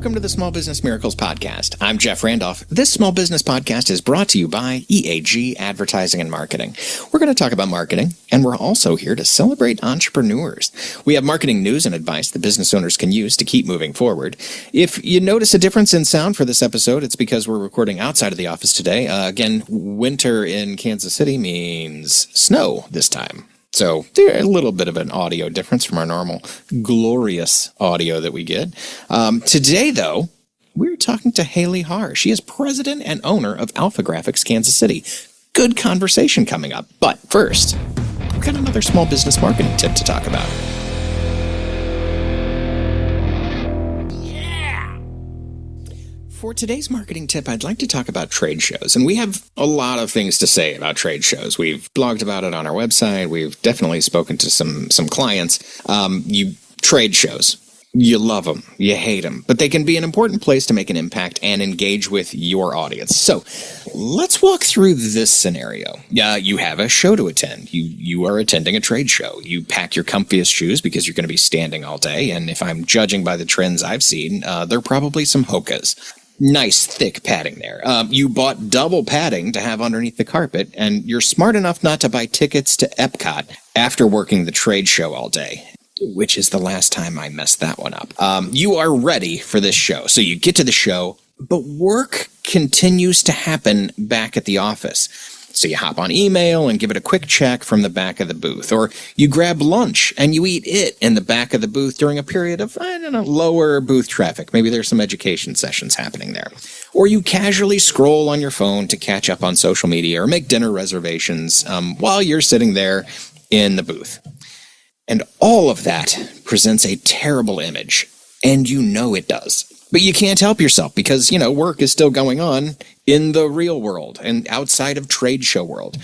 Welcome to the Small Business Miracles Podcast. I'm Jeff Randolph. This Small Business Podcast is brought to you by EAG Advertising and Marketing. We're going to talk about marketing, and we're also here to celebrate entrepreneurs. We have marketing news and advice that business owners can use to keep moving forward. If you notice a difference in sound for this episode, it's because we're recording outside of the office today. Again, winter in Kansas City means snow this time. So a little bit of an audio difference from our normal glorious audio that we get. Today, though, we're talking to Haar. She is president and owner of AlphaGraphics Kansas City. Good conversation coming up. But first, we've got another small business marketing tip to talk about. For today's marketing tip, I'd like to talk about trade shows. And we have a lot of things to say about trade shows. We've blogged about it on our website. We've definitely spoken to some clients. Trade shows, you love them, you hate them, but they can be an important place to make an impact and engage with your audience. So let's walk through this scenario. You have a show to attend. You are attending a trade show. You pack your comfiest shoes because you're going to be standing all day. And if I'm judging by the trends I've seen, they're probably some Hokas. Nice thick padding there. You bought double padding to have underneath the carpet, and you're smart enough not to buy tickets to Epcot after working the trade show all day, which is the last time I messed that one up. You are ready for this show. So you get to the show, but work continues to happen back at the office. So you hop on email and give it a quick check from the back of the booth. Or you grab lunch and you eat it in the back of the booth during a period of, lower booth traffic. Maybe there's some education sessions happening there. Or you casually scroll on your phone to catch up on social media or make dinner reservations while you're sitting there in the booth. And all of that presents a terrible image. And you know it does. But you can't help yourself because, work is still going on in the real world and outside of trade show world.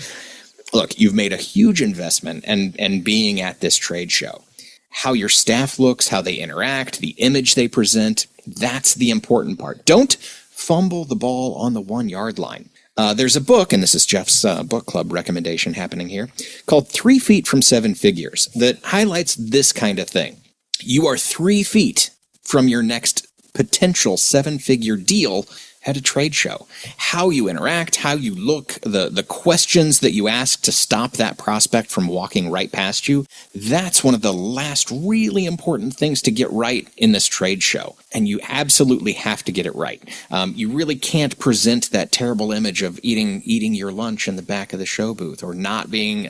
Look, you've made a huge investment and being at this trade show. How your staff looks, how they interact, the image they present, that's the important part. Don't fumble the ball on the 1 yard line. There's a book, and this is Jeff's book club recommendation happening here, called 3 Feet from 7 Figures that highlights this kind of thing. You are 3 feet from your next potential 7-figure deal at a trade show. How you interact, how you look, the questions that you ask to stop that prospect from walking right past you, that's one of the last really important things to get right in this trade show. And you absolutely have to get it right. You really can't present that terrible image of eating your lunch in the back of the show booth or not being,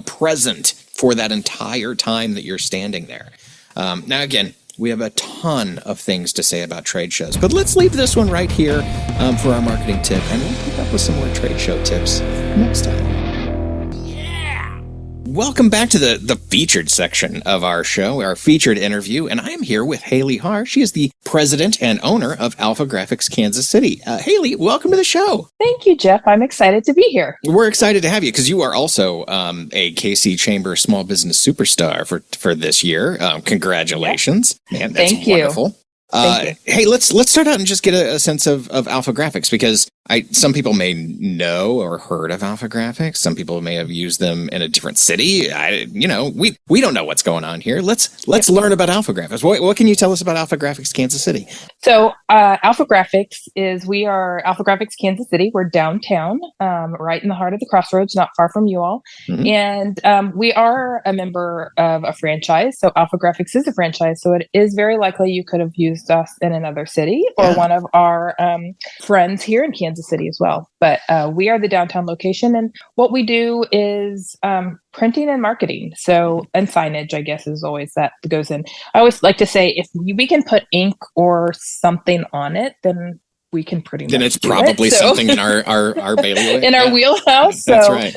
present for that entire time that you're standing there. Now, again, we have a ton of things to say about trade shows, but let's leave this one right here for our marketing tip, and we'll pick up with some more trade show tips next time. Welcome back to the featured section of our show, our featured interview, and I am here with Haar. She is the president and owner of AlphaGraphics Kansas City. Haley, welcome to the show. Thank you, Jeff. I'm excited to be here. We're excited to have you because you are also a KC Chamber Small Business Superstar for this year. Congratulations. Yep. Man, that's wonderful. Hey, let's start out and just get a sense of AlphaGraphics because some people may know or heard of AlphaGraphics. Some people may have used them in a different city. We don't know what's going on here. Let's learn about AlphaGraphics. What can you tell us about AlphaGraphics Kansas City? So AlphaGraphics we are AlphaGraphics Kansas City. We're downtown, right in the heart of the crossroads, not far from you all. Mm-hmm. And we are a member of a franchise. So AlphaGraphics is a franchise. So it is very likely you could have used us in another city or one of our friends here in Kansas City as well. But we are the downtown location, and what we do is printing and marketing. So, and signage, I guess, is always that goes in. I always like to say if we can put ink or something on it, then we can pretty much. Then it's probably something in our bailiwick. In our wheelhouse. So, that's right.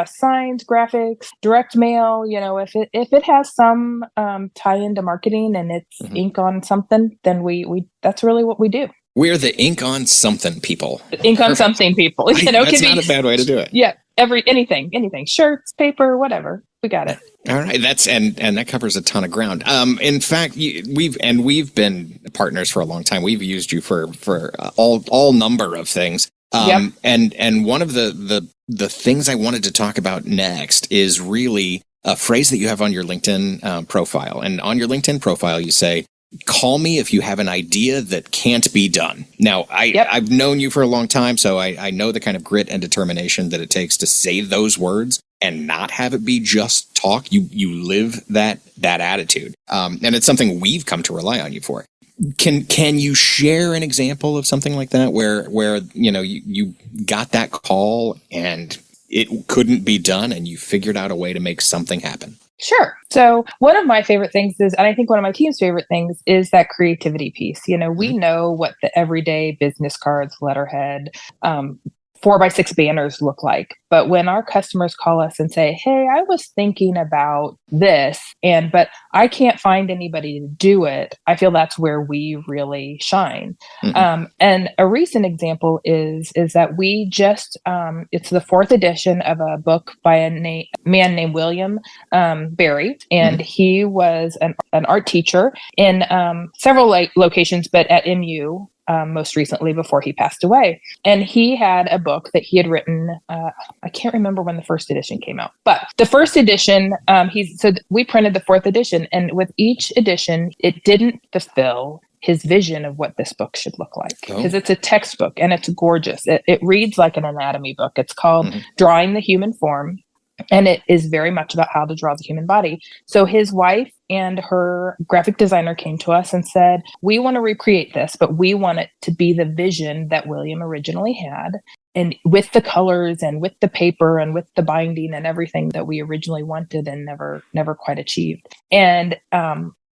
Signed graphics, direct mail. If it has some tie into marketing and it's ink on something, then we that's really what we do. We're the ink on something people. Ink on something people. That's not a bad way to do it. Yeah, anything, shirts, paper, whatever. We got it. All right, and that covers a ton of ground. In fact, we've been partners for a long time. We've used you for all number of things. And one of the things I wanted to talk about next is really a phrase that you have on your LinkedIn profile. And on your LinkedIn profile, you say, call me if you have an idea that can't be done. Now, I've known you for a long time, so I know the kind of grit and determination that it takes to say those words and not have it be just talk. You live that attitude. And it's something we've come to rely on you for. Can you share an example of something like that where you got that call and it couldn't be done and you figured out a way to make something happen? Sure. So one of my favorite things is, and I think one of my team's favorite things is that creativity piece. We know what the everyday business cards, letterhead, 4x6 banners look like. But when our customers call us and say, hey, I was thinking about this, but I can't find anybody to do it, I feel that's where we really shine. And a recent example is that we just, it's the 4th edition of a book by a man named William Barry. And he was an art teacher in several locations, but at MU. Most recently before he passed away. And he had a book that he had written. I can't remember when the first edition came out, but the first edition, we printed the 4th edition, and with each edition, it didn't fulfill his vision of what this book should look like, because it's a textbook and it's gorgeous. It reads like an anatomy book. It's called Drawing the Human Form. And it is very much about how to draw the human body. So his wife and her graphic designer came to us and said, we want to recreate this, but we want it to be the vision that William originally had. And with the colors and with the paper and with the binding and everything that we originally wanted and never quite achieved. And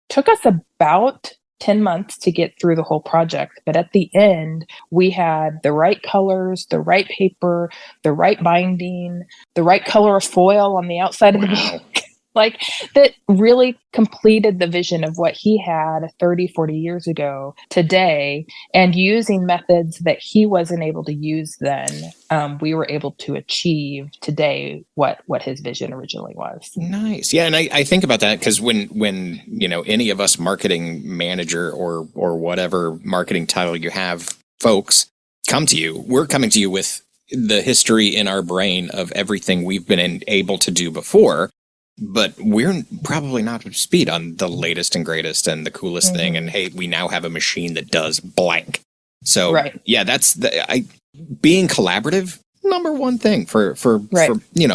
took us about 10 months to get through the whole project. But at the end, we had the right colors, the right paper, the right binding, the right color of foil on the outside of the book. That really completed the vision of what he had 30, 40 years ago today. And using methods that he wasn't able to use then, we were able to achieve today what his vision originally was. Nice. Yeah. And I think about that because when any of us marketing manager or whatever marketing title you have folks come to you, we're coming to you with the history in our brain of everything we've been able to do before. But we're probably not up to speed on the latest and greatest and the coolest thing. And hey, we now have a machine that does blank. So yeah, that's being collaborative. Number one thing for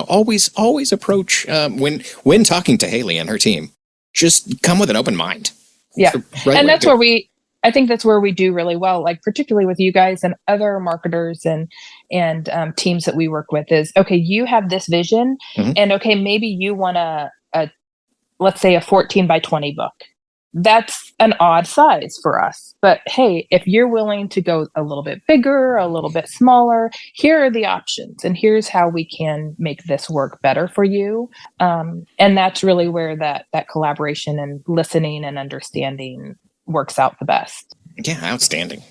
always approach when talking to Haley and her team, just come with an open mind. Yeah, and that's where I think that's where we do really well, like particularly with you guys and other marketers and teams that we work with is, okay, you have this vision and okay, maybe you want let's say a 14 by 20 book. That's an odd size for us. But hey, if you're willing to go a little bit bigger, a little bit smaller, here are the options. And here's how we can make this work better for you. And that's really where that collaboration and listening and understanding works out the best. Yeah, outstanding.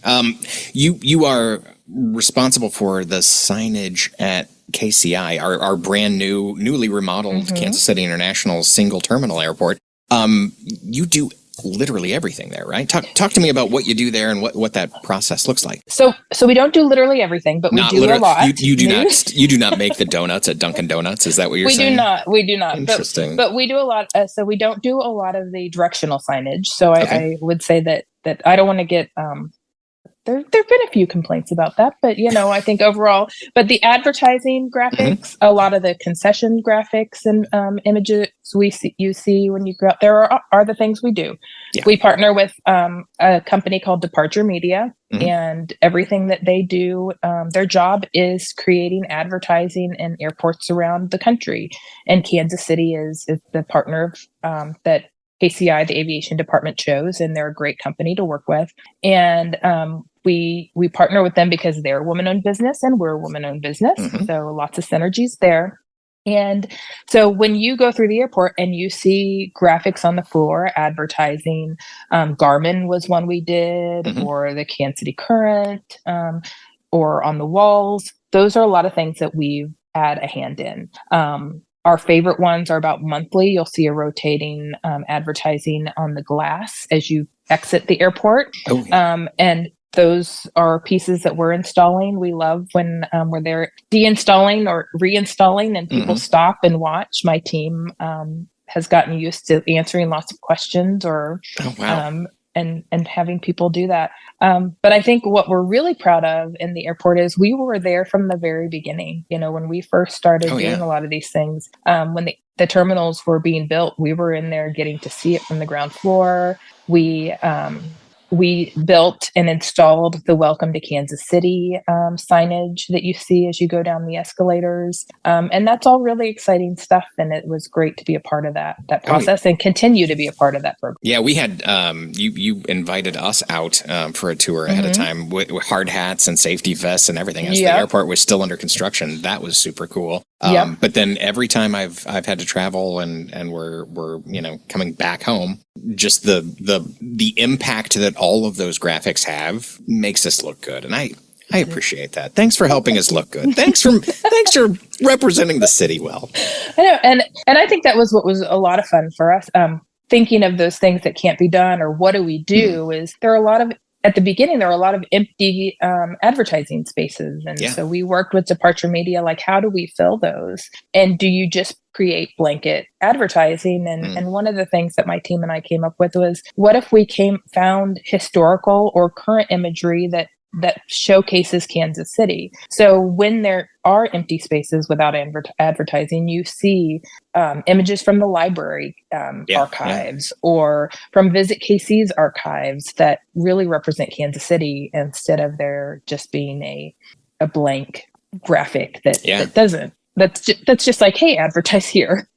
You are responsible for the signage at KCI, our brand newly remodeled Kansas City International single terminal airport. You do literally everything there, right? Talk to me about what you do there and what that process looks like. So we don't do literally everything, but we do a lot. You do not make the donuts at Dunkin' Donuts. Is that what you're saying? We do not. Interesting. But we do a lot. So we don't do a lot of the directional signage. So I would say that I don't want to get. There've been a few complaints about that, but I think overall, but the advertising graphics, a lot of the concession graphics and images you see when you go out there are the things we do. Yeah. We partner with a company called Departure Media, and everything that they do, their job is creating advertising in airports around the country. And Kansas City is the partner that KCI, the aviation department, chose, and they're a great company to work with. And we partner with them because they're a woman-owned business and we're a woman-owned business. So lots of synergies there. And so when you go through the airport and you see graphics on the floor advertising, Garmin was one we did, or the Kansas City Current, or on the walls, those are a lot of things that we've had a hand in. Our favorite ones are about monthly. You'll see a rotating advertising on the glass as you exit the airport. And those are pieces that we're installing. We love when we're there deinstalling or reinstalling and people stop and watch. My team has gotten used to answering lots of questions or and having people do that. But I think what we're really proud of in the airport is we were there from the very beginning. When we first started doing a lot of these things, when the terminals were being built, we were in there getting to see it from the ground floor. We built and installed the Welcome to Kansas City signage that you see as you go down the escalators. And that's all really exciting stuff. And it was great to be a part of that process and continue to be a part of that program. Yeah, we had, you invited us out for a tour ahead of time with hard hats and safety vests and everything as the airport was still under construction. That was super cool. But then every time I've had to travel and we're coming back home, just the impact that all of those graphics have makes us look good, and I appreciate that. Thanks for helping us look good. Thanks for representing the city well. I know, and I think that was what was a lot of fun for us. Thinking of those things that can't be done, or what do we do? Is there are a lot of at the beginning, there were a lot of empty advertising spaces. And so we worked with Departure Media, like, how do we fill those? And do you just create blanket advertising? And one of the things that my team and I came up with was, what if we found historical or current imagery that showcases Kansas City? So when there are empty spaces without advertising, you see images from the library archives or from Visit KC's archives that really represent Kansas City, instead of there just being a blank graphic that doesn't. That's just like, hey, advertise here.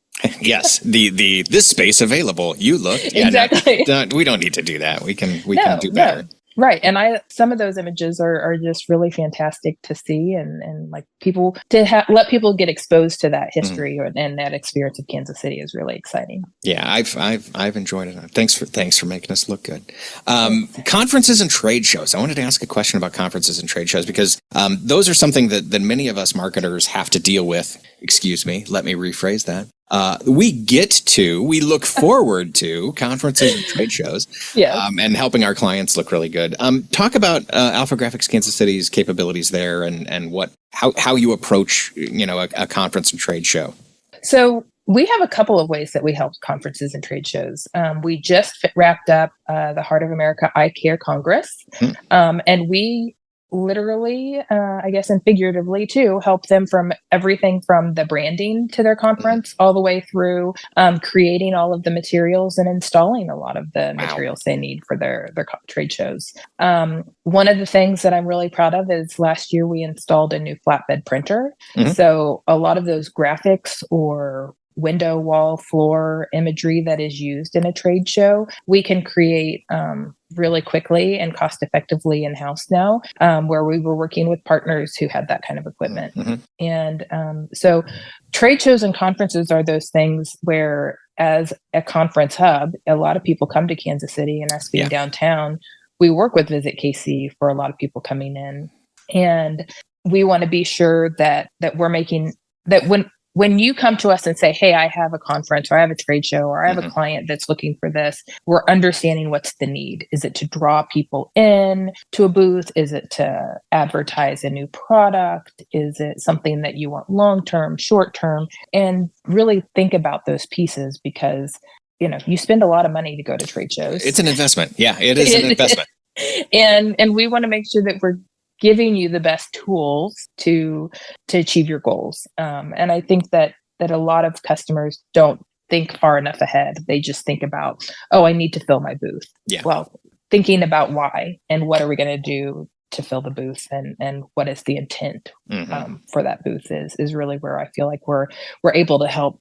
Yes, this space available. You look. Exactly. No, we don't need to do that. We can do better. Right. And some of those images are just really fantastic to see, and like people to let people get exposed to that history and that experience of Kansas City is really exciting. Yeah, I've enjoyed it. Thanks for making us look good. Conferences and trade shows. I wanted to ask a question about conferences and trade shows, because those are something that many of us marketers have to deal with. Excuse me, let me rephrase that. We look forward to conferences and trade shows, and helping our clients look really good. Talk about AlphaGraphics Kansas City's capabilities there, and how you approach a conference and trade show. So we have a couple of ways that we help conferences and trade shows. We just wrapped up the Heart of America Eye Care Congress, and we literally, I guess, and figuratively too, help them from everything from the branding to their conference all the way through creating all of the materials and installing a lot of the materials they need for their trade shows. One of the things that I'm really proud of is last year we installed a new flatbed printer. So a lot of those graphics or window, wall, floor imagery that is used in a trade show, we can create really quickly and cost effectively in-house now, where we were working with partners who had that kind of equipment. And so trade shows and conferences are those things where, as a conference hub, a lot of people come to Kansas City, and us being downtown, we work with Visit KC for a lot of people coming in. And we want to be sure that we're making that when you come to us and say, hey, I have a conference, or I have a trade show, or I have a client that's looking for this, we're understanding what's the need. Is it to draw people in to a booth? Is it to advertise a new product? Is it something that you want long-term, short-term? And really think about those pieces, because you spend a lot of money to go to trade shows. It's an investment. Yeah, it is an investment. And we want to make sure that we're giving you the best tools to achieve your goals. And I think that a lot of customers don't think far enough ahead. They just think about, oh, I need to fill my booth. Yeah. Well, thinking about why and what are we going to do to fill the booth, and what is the intent for that booth is really where I feel like we're able to help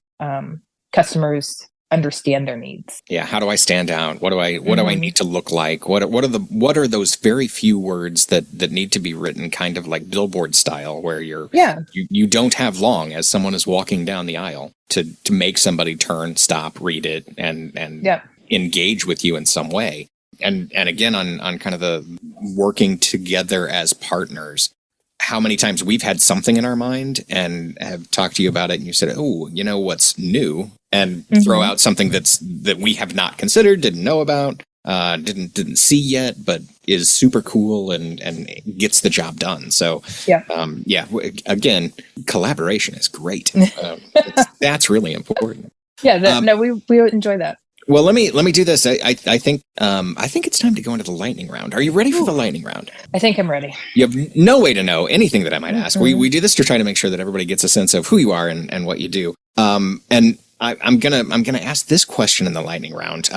customers understand their needs. Yeah. How do I stand out? What do I need to look like? What are those very few words that need to be written kind of like billboard style, where you don't have long as someone is walking down the aisle to make somebody turn, stop, read it, and engage with you in some way. And again, on kind of the working together as partners, how many times we've had something in our mind and have talked to you about it, and you said, oh, what's new, and throw out something that we have not considered, didn't know about, didn't see yet, but is super cool and gets the job done. So again, collaboration is great. That's really important. Yeah, we enjoy that. Well, let me do this. I think it's time to go into the lightning round. Are you ready for the lightning round? I think I'm ready. You have no way to know anything that I might ask. We do this to try to make sure that everybody gets a sense of who you are and what you do. And I'm gonna ask this question in the lightning round.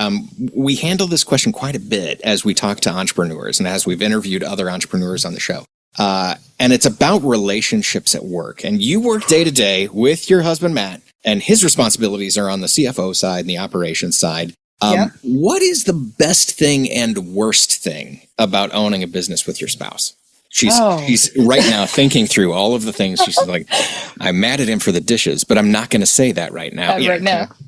We handle this question quite a bit as we talk to entrepreneurs and as we've interviewed other entrepreneurs on the show. And it's about relationships at work. And you work day to day with your husband, Matt, and his responsibilities are on the CFO side and the operations side. What is the best thing and worst thing about owning a business with your spouse? She's right now thinking through all of the things. She's like, I'm mad at him for the dishes, but I'm not going to say that right now.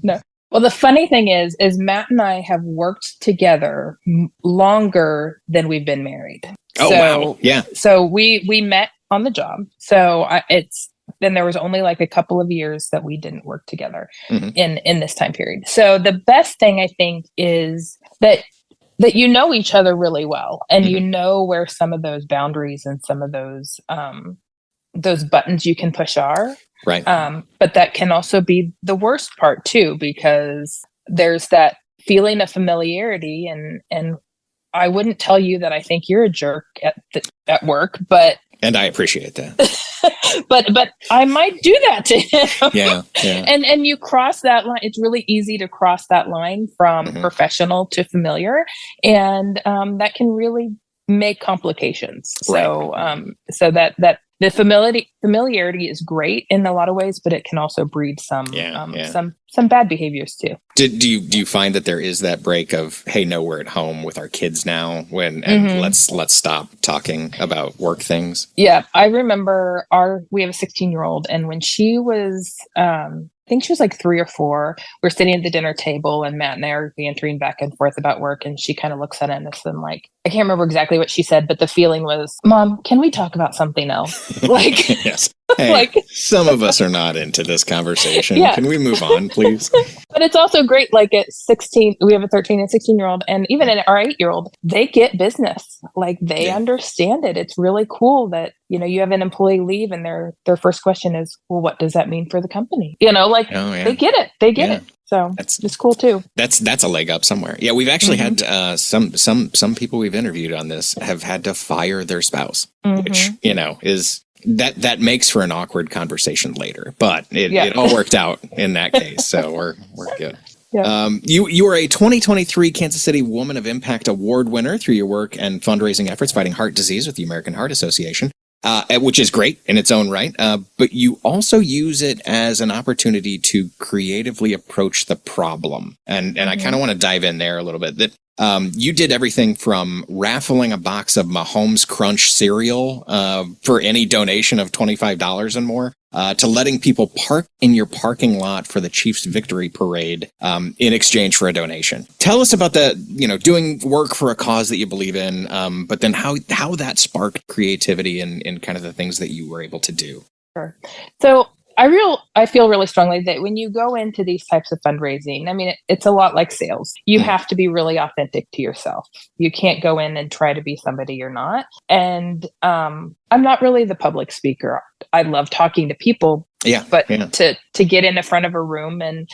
No. Well, the funny thing is Matt and I have worked together longer than we've been married. Oh, wow. Yeah. So we met on the job. So then there was only like a couple of years that we didn't work together in this time period. So the best thing I think is that you know each other really well, and you know where some of those boundaries and some of those buttons you can push are. Right. But that can also be the worst part too, because there's that feeling of familiarity, and I wouldn't tell you that I think you're a jerk at work, but and I appreciate that. but I might do that to him. Yeah. And you cross that line. It's really easy to cross that line from professional to familiar, and that can really make complications. So so that the familiarity is great in a lot of ways, but it can also breed some bad behaviors too. Do you find that there is that break of, hey, no, we're at home with our kids now, and let's stop talking about work things? Yeah, I remember we have a 16-year-old, and when she was I think she was like 3 or 4. We're sitting at the dinner table, and Matt and I are bantering back and forth about work. And she kind of looks at us and like, I can't remember exactly what she said, but the feeling was, Mom, can we talk about something else? Like, yes. Hey, some of us are not into this conversation. Yeah. Can we move on, please? But it's also great. Like at 16, we have a 13 and 16-year-old, and even our 8-year-old, they get business. Like they understand it. It's really cool that, you have an employee leave and their first question is, well, what does that mean for the company? They get it. They get it. So it's cool too. That's a leg up somewhere. Yeah, we've actually had some people we've interviewed on this have had to fire their spouse, which is that makes for an awkward conversation later. But it all worked out in that case, so we're good. Yeah. You are a 2023 Kansas City Woman of Impact Award winner through your work and fundraising efforts fighting heart disease with the American Heart Association. Which is great in its own right, but you also use it as an opportunity to creatively approach the problem. And I kind of want to dive in there a little bit. That you did everything from raffling a box of Mahomes Crunch cereal for any donation of $25 and more, to letting people park in your parking lot for the Chiefs victory parade in exchange for a donation. Tell us about doing work for a cause that you believe in, but then how that sparked creativity and kind of the things that you were able to do. Sure. So I feel really strongly that when you go into these types of fundraising, I mean, it's a lot like sales. You have to be really authentic to yourself. You can't go in and try to be somebody you're not. And I'm not really the public speaker. I love talking to people. But to get in the front of a room and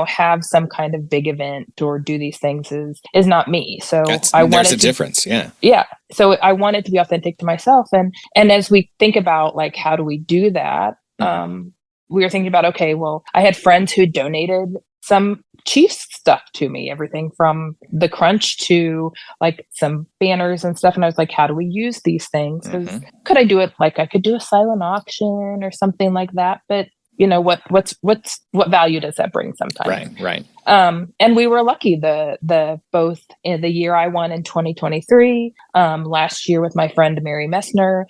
have some kind of big event or do these things is not me. So there's a difference. Yeah. So I wanted to be authentic to myself. And as we think about like, how do we do that? We were thinking about, okay, well, I had friends who donated some Chiefs stuff to me, everything from the crunch to like some banners and stuff. And I was like, how do we use these things? Because could I do it? Like I could do a silent auction or something like that. But what value does that bring sometimes? Right. And we were lucky. Both in the year I won in 2023, last year with my friend Mary Messner,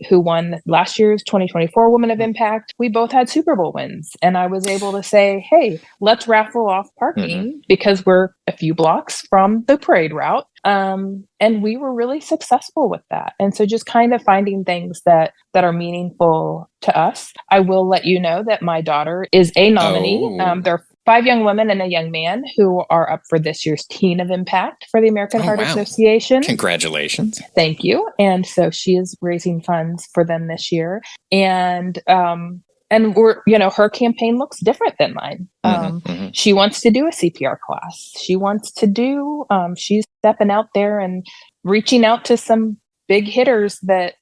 who won last year's 2024 Woman of Impact. We both had Super Bowl wins, and I was able to say, "Hey, let's raffle off parking because we're a few blocks from the parade route." And we were really successful with that. And so just kind of finding things that are meaningful to us. I will let you know that my daughter is a nominee. There are 5 young women and a young man who are up for this year's Teen of Impact for the American Heart Association. Congratulations. Thank you. And so she is raising funds for them this year. And and her campaign looks different than mine. She wants to do a CPR class. She wants to do, she's stepping out there and reaching out to some big hitters that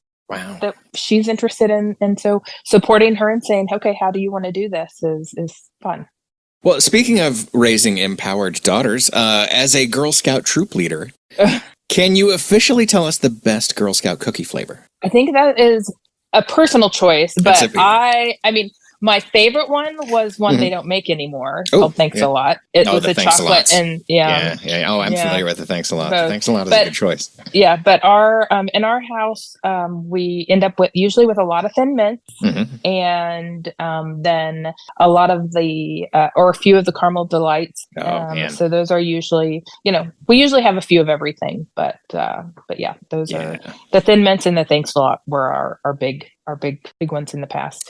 she's interested in. And so supporting her and saying, okay, how do you want to do this is fun. Well, speaking of raising empowered daughters, as a Girl Scout troop leader, can you officially tell us the best Girl Scout cookie flavor? I think that is a personal choice, but I mean, my favorite one was one they don't make anymore. It's called Thanks a Lot. It was a chocolate and Oh, I'm familiar with the Thanks a Lot. The Thanks a Lot is a good choice. Yeah, but our in our house, we end up usually with a lot of Thin Mints, and then a lot of the or a few of the Caramel Delights. So those are usually, we usually have a few of everything, but yeah, those are the Thin Mints, and the Thanks a Lot were our big ones in the past.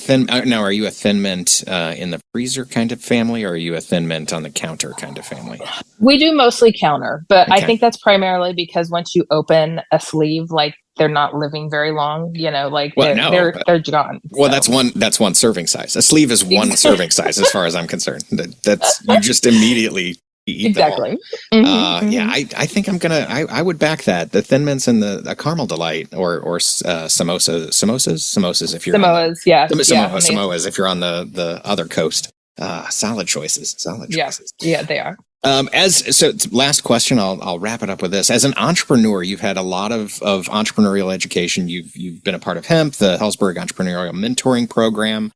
Now, are you a Thin Mint in the freezer kind of family, or are you a Thin Mint on the counter kind of family? We do mostly counter, but I think that's primarily because once you open a sleeve, like they're not living very long, they're gone. Well, that's one serving size. A sleeve is one serving size as far as I'm concerned. That's you just immediately eat them all. Yeah, I think I would back that. The Thin Mints and the Caramel Delight or samosas if you're Samoas if you're on the other coast. Solid choices. Yeah, they are. Last question, I'll wrap it up with this. As an entrepreneur, you've had a lot of entrepreneurial education. You've been a part of HEMP, the Hellsberg Entrepreneurial Mentoring Program.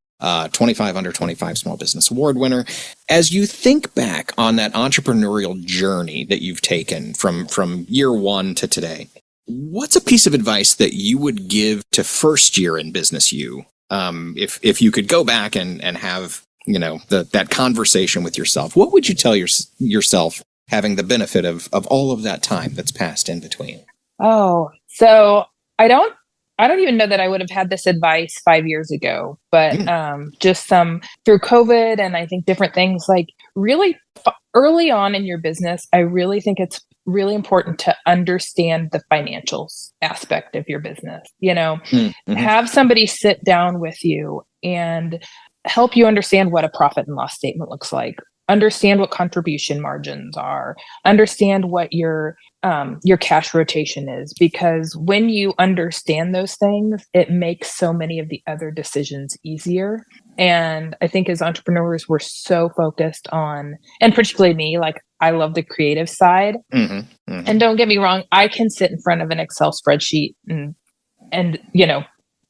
25 Under 25 Small Business Award winner. As you think back on that entrepreneurial journey that you've taken from year one to today, what's a piece of advice that you would give to first year in business you, if you could go back and have that conversation with yourself? What would you tell yourself having the benefit of all of that time that's passed in between? Oh, so I don't even know that I would have had this advice 5 years ago, but just through COVID and I think different things, like really early on in your business, I really think it's really important to understand the financials aspect of your business. Have somebody sit down with you and help you understand what a profit and loss statement looks like. Understand what contribution margins are. Understand what your cash rotation is, because when you understand those things, it makes so many of the other decisions easier. And I think as entrepreneurs, we're so focused on, and particularly me, like I love the creative side. And don't get me wrong, I can sit in front of an Excel spreadsheet and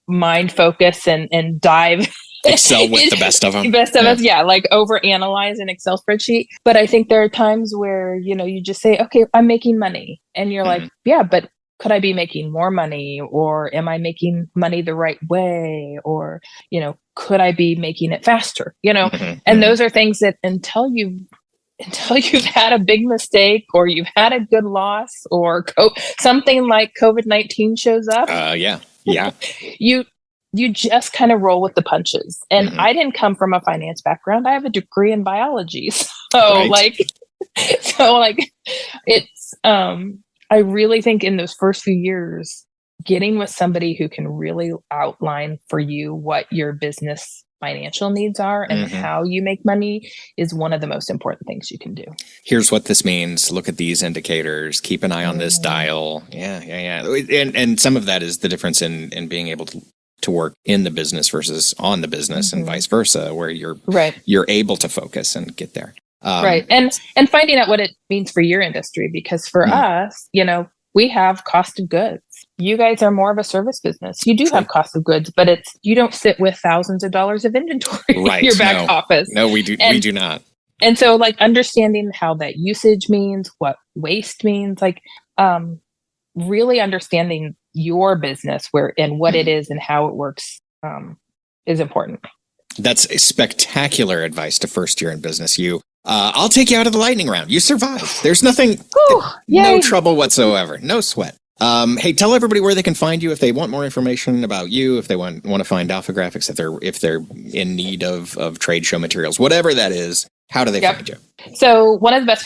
mind focus and dive. Excel with the best of them. Best of us, like overanalyze an Excel spreadsheet. But I think there are times where, you just say, okay, I'm making money. And you're like, yeah, but could I be making more money? Or am I making money the right way? Or, could I be making it faster? And those are things that until you've had a big mistake or you've had a good loss or something like COVID-19 shows up. You just kind of roll with the punches. And I didn't come from a finance background. I have a degree in biology. So it's, I really think in those first few years, getting with somebody who can really outline for you what your business financial needs are and how you make money is one of the most important things you can do. Here's what this means. Look at these indicators. Keep an eye on this dial. Yeah. And some of that is the difference in being able to work in the business versus on the business and vice versa, where you're able to focus and get there. Right. And finding out what it means for your industry, because for us, we have cost of goods. You guys are more of a service business. You do have cost of goods, but you don't sit with thousands of dollars of inventory in your back office. No, we do not. And so understanding how that usage means, what waste means, really understanding your business and what it is and how it works is important. That's a spectacular advice to first year in business. I'll take you out of the lightning round. You survived. There's nothing, no trouble whatsoever. No sweat. Hey, tell everybody where they can find you if they want more information about you, if they want to find Alphographics, if they're in need of trade show materials, whatever that is. How do they find you? So one of the best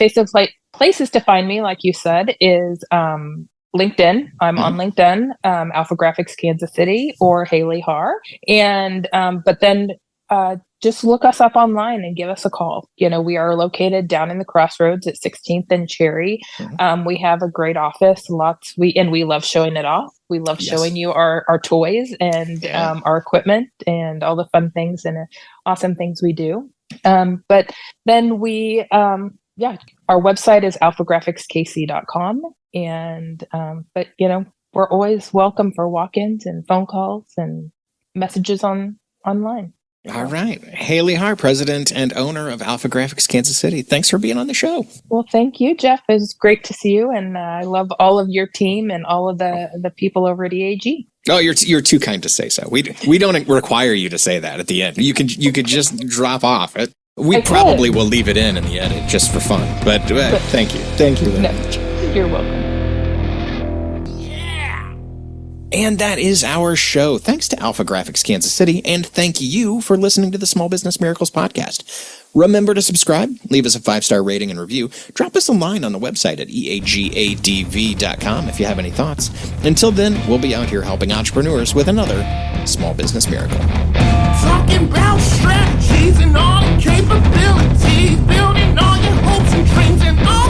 places to find me, like you said, is LinkedIn. I'm on LinkedIn, AlphaGraphics Kansas City or Haley Haar. And but then just look us up online and give us a call. We are located down in the crossroads at 16th and Cherry. We have a great office. We love showing it off. We love showing you our toys and our equipment and all the fun things and awesome things we do. But then our website is alphagraphicskc.com. And but we're always welcome for walk-ins and phone calls and messages online. All right. Haley Haar, president and owner of AlphaGraphics Kansas City. Thanks for being on the show. Well, thank you, Jeff. It was great to see you, and I love all of your team and all of the people over at EAG. Oh, you're too kind to say so. We don't require you to say that at the end. You could just drop off. We probably will leave it in the edit just for fun. But thank you. Thank you very much. You're welcome. And that is our show. Thanks to AlphaGraphics Kansas City, and thank you for listening to the Small Business Miracles podcast. Remember to subscribe, leave us a 5-star rating and review, drop us a line on the website at eagadv.com if you have any thoughts. Until then, we'll be out here helping entrepreneurs with another Small Business Miracle. Talking about strategies and all the capabilities, building all your hopes and dreams and all